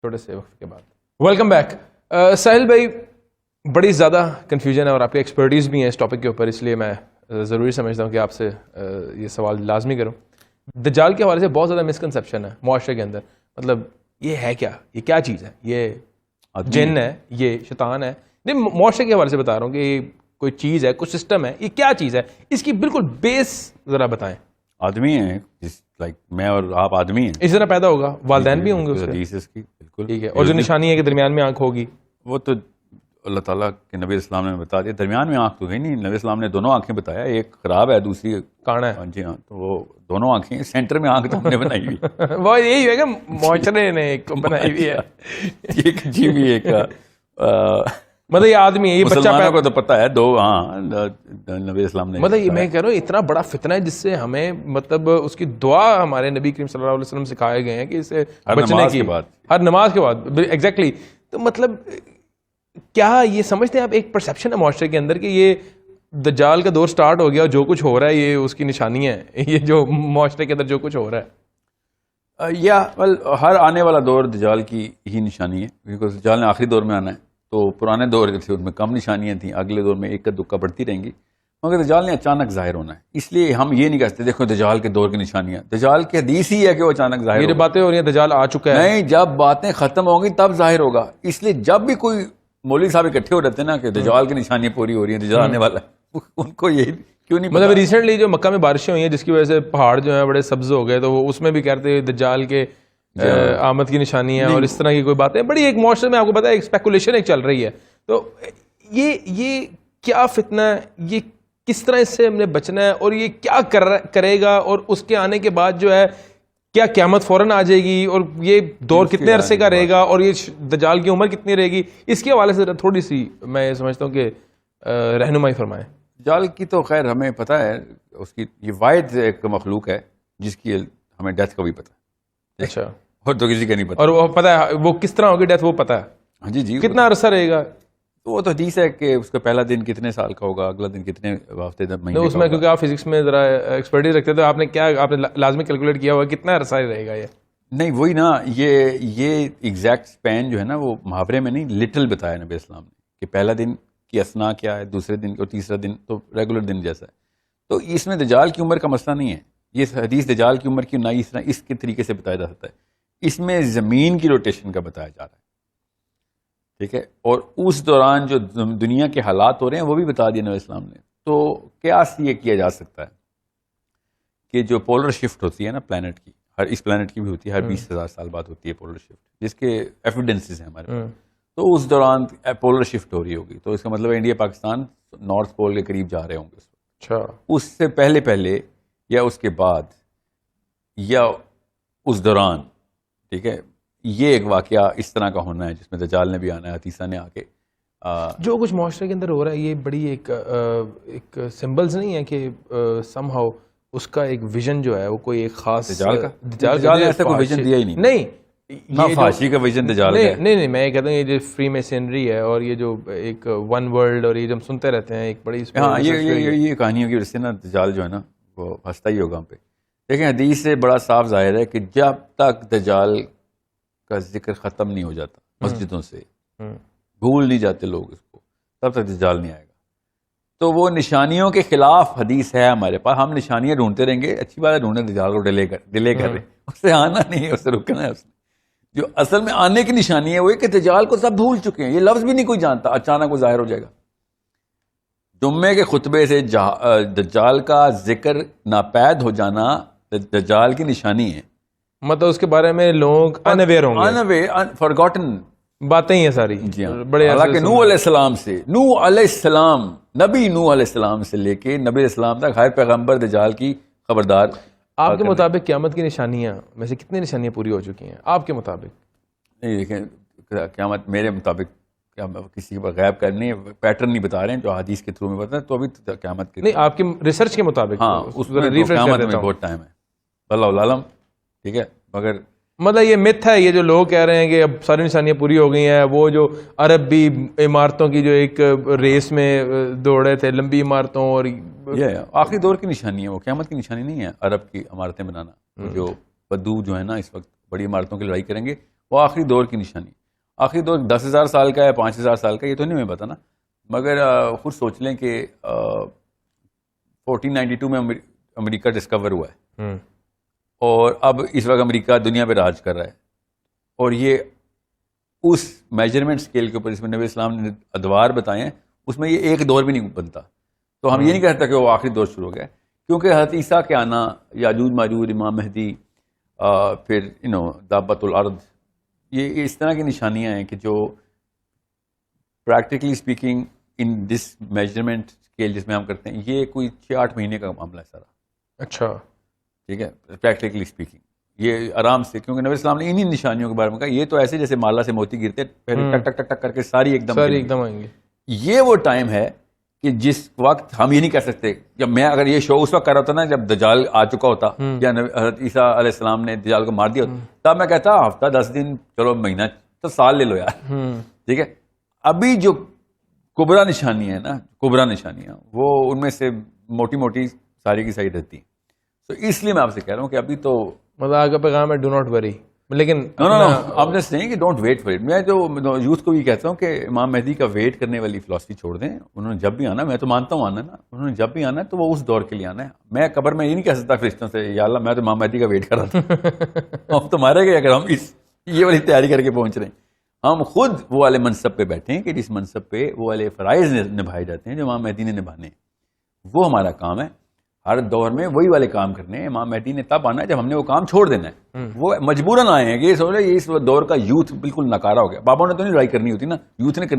چھوٹے سے وقت کے بعد. Welcome back. ساحل بھائی, بڑی زیادہ کنفیوژن ہے اور آپ کی ایکسپرٹیز بھی ہیں اس ٹاپک کے اوپر, اس لیے میں ضروری سمجھتا ہوں کہ آپ سے یہ سوال لازمی کروں. دجال کے حوالے سے بہت زیادہ مسکنسیپشن ہے معاشرے کے اندر. مطلب یہ ہے کیا, یہ کیا چیز ہے, یہ جن ہے, یہ شیطان ہے؟ نہیں, معاشرے کے حوالے سے بتا رہا ہوں کہ یہ کوئی چیز ہے, کوئی سسٹم ہے, یہ کیا چیز ہے, اس کی بالکل بیس ذرا بتائیں. آدمی ہیں, لائک میں اور آپ آدمی ہیں, اس طرح پیدا ہوگا, والدین بھی ہوں گے اس کی بالکل ٹھیک ہے. اور جو نشانی ہے کہ درمیان میں آنکھ ہوگی, وہ تو اللہ تعالیٰ کے نبی اسلام نے بتا دیا. درمیان میں آنکھ تو ہے نہیں, نبی اسلام نے دونوں آنکھیں بتایا, ایک خراب ہے دوسری کانا ہے. جی ہاں, تو وہ دونوں آنکھیں, سینٹر میں آنکھ تو ہم نے بنائی ہوئی. وہ یہی ہے کہ معاشرے نے ایک بنائی ہوئی ہے. ایک جی بھی ایک مطلب یہ آدمی ہے, یہ بچہ مسلمانوں کو تو پتا ہے دو. ہاں, نبی اسلام نے مطلب یہ میں کہہ رہا ہوں اتنا بڑا فتنہ ہے جس سے ہمیں مطلب اس کی دعا ہمارے نبی کریم صلی اللہ علیہ وسلم سکھائے گئے ہیں کہ اسے بچنے کی ہر نماز کے بعد. ایگزیکٹلی. تو مطلب کیا یہ سمجھتے ہیں آپ ایک پرسیپشن ہے معاشرے کے اندر کہ یہ دجال کا دور سٹارٹ ہو گیا اور جو کچھ ہو رہا ہے یہ اس کی نشانی ہے, یہ جو معاشرے کے اندر جو کچھ ہو رہا ہے؟ یا ہر آنے والا دور دجال کی ہی نشانی ہے, کیونکہ دجال نے آخری دور میں آنا ہے. تو پرانے دور کے تھے ان میں کم نشانیاں تھیں, اگلے دور میں ایک کا دکا بڑھتی رہیں گی, مگر دجال نے اچانک ظاہر ہونا ہے. اس لیے ہم یہ نہیں کہتے دیکھو دجال کے دور کی نشانیاں, دجال کی حدیث ہی ہے کہ وہ اچانک ظاہر یہ باتیں ہو رہی ہیں دجال آ چکا ہے. نہیں, جب باتیں ختم ہوں گی تب ظاہر ہوگا. اس لیے جب بھی کوئی مولوی صاحب اکٹھے ہو رہتے ہیں نا کہ دجال کی نشانیاں پوری ہو رہی ہیں, دجال آنے والا ہے, ان کو یہ کیوں نہیں مطلب ریسنٹلی جو مکہ میں بارشیں ہوئی ہیں جس کی وجہ سے پہاڑ جو ہیں بڑے سبز ہو گئے, تو وہ اس میں بھی کہتے ہیں دجال کے آمد کی نشانی ہے, اور اس طرح کی کوئی باتیں بڑی ایک معاشرے میں آپ کو پتا ہے ایک اسپیکولیشن ایک چل رہی ہے. تو یہ کیا فتنہ ہے, یہ کس طرح اس سے ہم نے بچنا ہے, اور یہ کیا کرے گا, اور اس کے آنے کے بعد جو ہے کیا قیامت فوراً آ جائے گی, اور یہ دور کتنے عرصے کا رہے گا, اور یہ دجال کی عمر کتنی رہے گی, اس کے حوالے سے تھوڑی سی میں یہ سمجھتا ہوں کہ رہنمائی فرمائیں. دجال کی تو خیر ہمیں پتہ ہے, اس کی یہ واحد ایک مخلوق ہے جس کی ہمیں ڈیتھ کا بھی پتہ ہے. اچھا, اور تو کسی کا نہیں پتہ. اور وہ پتہ ہے وہ کس طرح ہوگی ڈیتھ, وہ پتہ ہے. ہاں جی, کتنا عرصہ رہے گا, تو وہ تو حدیث ہے کہ اس کا پہلا دن کتنے سال کا ہوگا, اگلا دن کتنے ہفتے مہینے. اس میں کیونکہ آپ فزکس میں ذرا ایکسپرٹیز رکھتے تو آپ نے لازمی کیلکولیٹ کیا ہوا کتنا عرصہ رہے گا یہ. نہیں وہی نا, یہ ایگزیکٹ سپین جو ہے نا وہ محاورے میں نہیں, لٹل بتایا نبی اسلام نے کہ پہلا دن کی اسنا کیا ہے, دوسرے دن اور تیسرا دن تو ریگولر دن جیسا ہے. تو اس میں دجال کی عمر کا مسئلہ نہیں ہے, یہ حدیث دجال کی عمر کی نہ اس کے طریقے سے بتایا جا سکتا ہے. اس میں زمین کی روٹیشن کا بتایا جا رہا ہے, ٹھیک ہے, اور اس دوران جو دنیا کے حالات ہو رہے ہیں وہ بھی بتا دیا نبی اسلام نے. تو قیاس یہ کیا جا سکتا ہے کہ جو پولر شفٹ ہوتی ہے نا پلانٹ کی, ہر اس پلانٹ کی بھی ہوتی ہے, ہر 20,000 سال بعد ہوتی ہے پولر شفٹ, جس کے ایویڈنسز ہیں ہمارے پاس. تو اس دوران پولر شفٹ ہو رہی ہوگی, تو اس کا مطلب انڈیا پاکستان نارتھ پول کے قریب جا رہے ہوں گے. اچھا, اس سے پہلے یا اس کے بعد یا اس دوران, ٹھیک ہے, یہ ایک واقعہ اس طرح کا ہونا ہے جس میں دجال نے بھی آنا ہے, حتیثہ نے آ کے. جو کچھ معاشرے کے اندر ہو رہا ہے یہ بڑی ایک سمبلز نہیں ہے کہ سم ہاؤ اس کا ایک ویژن جو ہے وہ کوئی ایک خاص دجال نے ایسا کوئی ویژن دیا ہی نہیں. فحاشی کا ویژن دجال کا ہے. نہیں, میں یہ کہتا ہوں یہ جو فری میسنری ہے اور یہ جو ایک ون ورلڈ اور یہ جو ہم سنتے رہتے ہیں ایک بڑی, ہاں یہ کہانیوں کی وجہ سے نا دجال جو ہے نا وہ ہنستا ہی ہوگا ہم پہ. لیکن حدیث سے بڑا صاف ظاہر ہے کہ جب تک دجال کا ذکر ختم نہیں ہو جاتا مسجدوں سے, بھول نہیں جاتے لوگ اس کو, تب تک دجال نہیں آئے گا. تو وہ نشانیوں کے خلاف حدیث ہے ہمارے پاس, ہم نشانیاں ڈھونڈتے رہیں گے, اچھی بات ہے ڈھونڈیں, دجال کو ڈیلے کر رہے, اس سے آنا نہیں ہے, اس سے رکنا ہے. اس نے جو اصل میں آنے کی نشانی ہے وہ کہ دجال کو سب بھول چکے ہیں, یہ لفظ بھی نہیں کوئی جانتا, اچانک وہ ظاہر ہو جائے گا. جمعے کے خطبے سے دجال کا ذکر ناپید ہو جانا دجال کی نشانی ہے. مطلب اس کے بارے میں لوگ انویئر ہوں گے, فارگوٹن باتیں ہی ہیں ساری. جی ہاں, بڑے حالانکہ نوح علیہ السلام سے, نوح علیہ السلام, نبی نوح علیہ السلام سے لے کے نبی اسلام تک ہر پیغمبر دجال کی خبردار. آپ کے مطابق قیامت کی نشانیاں میں سے کتنی نشانیاں پوری ہو چکی ہیں آپ کے مطابق؟ نہیں دیکھیں, قیامت میرے مطابق کسی کے غیب کرنے پیٹرن نہیں بتا رہے ہیں جو حدیث کے تھرو میں بتا ہے, تو ابھی قیامت کے نہیں آپ کی ریسرچ کے مطابق. ہاں, اس میں قیامت میں بہت ٹائم ہے, اللہ عالم, ٹھیک ہے. مگر مطلب یہ مت ہے, یہ جو لوگ کہہ رہے ہیں کہ اب ساری نشانیاں پوری ہو گئی ہیں, وہ جو عرب بھی عمارتوں کی جو ایک ریس میں دوڑے تھے, لمبی عمارتوں, اور یہ آخری دور کی نشانی ہے, وہ قیامت کی نشانی نہیں ہے عرب کی عمارتیں بنانا. جو بدو جو ہے نا اس وقت بڑی عمارتوں کی لڑائی کریں گے, وہ آخری دور کی نشانی. آخری دور 10,000 سال کا ہے 5,000 سال کا, یہ تو نہیں ہمیں پتا نا, مگر خود سوچ لیں کہ 1492 میں امریکہ ڈسکور ہوا ہے, اور اب اس وقت امریکہ دنیا پہ راج کر رہا ہے, اور یہ اس میجرمنٹ اسکیل کے اوپر اس میں نبی اسلام نے ادوار بتائے ہیں, اس میں یہ ایک دور بھی نہیں بنتا. تو ہم یہ نہیں کہتا کہ وہ آخری دور شروع ہو گیا, کیونکہ حضرت عیسیٰ کے آنا, یاجوج ماجوج, امام مہدی, پھر دابت الارض, یہ اس طرح کی نشانیاں ہیں کہ جو practically speaking in this measurement scale جس میں ہم کرتے ہیں, یہ کوئی 6-8 مہینے کا معاملہ ہے سارا. اچھا ٹھیک ہے, پریکٹیکلی اسپیکنگ یہ آرام سے, کیونکہ نبی اسلام نے انہی نشانیوں کے بارے میں کہا, یہ تو ایسے جیسے مالا سے موتی گرتے پہلے ٹک ٹک ٹک ٹک کر کے ساری ایک دم آئیں گے. یہ وہ ٹائم ہے کہ جس وقت ہم یہ نہیں کہہ سکتے, جب میں اگر یہ شو اس وقت کر رہا ہوتا نا جب دجال آ چکا ہوتا یا حضرت عیسیٰ علیہ السلام نے دجال کو مار دیا ہوتا, تب میں کہتا ہفتہ 10 دن, چلو مہینہ, تو سال لے لو یار. ٹھیک ہے, ابھی جو کبرا نشانی ہے نا, کبرا نشانیاں, وہ ان میں سے موٹی موٹی ساری کی ساری رہتی ہیں. تو اس لیے میں آپ سے کہہ رہا ہوں کہ ابھی تو مطلب آپ کا پیغام ہے ڈو ناٹ وری, لیکن آپ نے نہیں کہ ڈونٹ ویٹ فار اٹ. میں جو یوتھ کو یہ کہتا ہوں کہ امام مہدی کا ویٹ کرنے والی فلاسفی چھوڑ دیں. انہوں نے جب بھی آنا, میں تو مانتا ہوں آنا نا, انہوں نے جب بھی آنا ہے تو وہ اس دور کے لیے آنا ہے. میں قبر میں یہ نہیں کہہ سکتا فرشتوں سے یا اللہ میں تو امام مہدی کا ویٹ کر رہا تھا. ہم تو مارے گئے اگر ہم یہ والی تیاری کر کے پہنچ رہے ہیں. ہم خود وہ والے منصب پہ بیٹھے ہیں کہ جس منصب پہ وہ والے فرائض نبھائے جاتے ہیں جو امام مہدی نے نبھانے ہیں. وہ ہمارا کام ہے, ہر دور میں وہی والے کام کرنے ہیں. امام مہدی نے تب آنا ہے جب ہم نے وہ کام چھوڑ دینا ہے. وہ مجبوراً آئے ہیں کہ یہ سمجھ لیں اس دور کا یوتھ بالکل ناکارہ ہو گیا. بابوں نے تو نہیں لڑائی کرنی ہوتی نا, یوتھ نے کرنی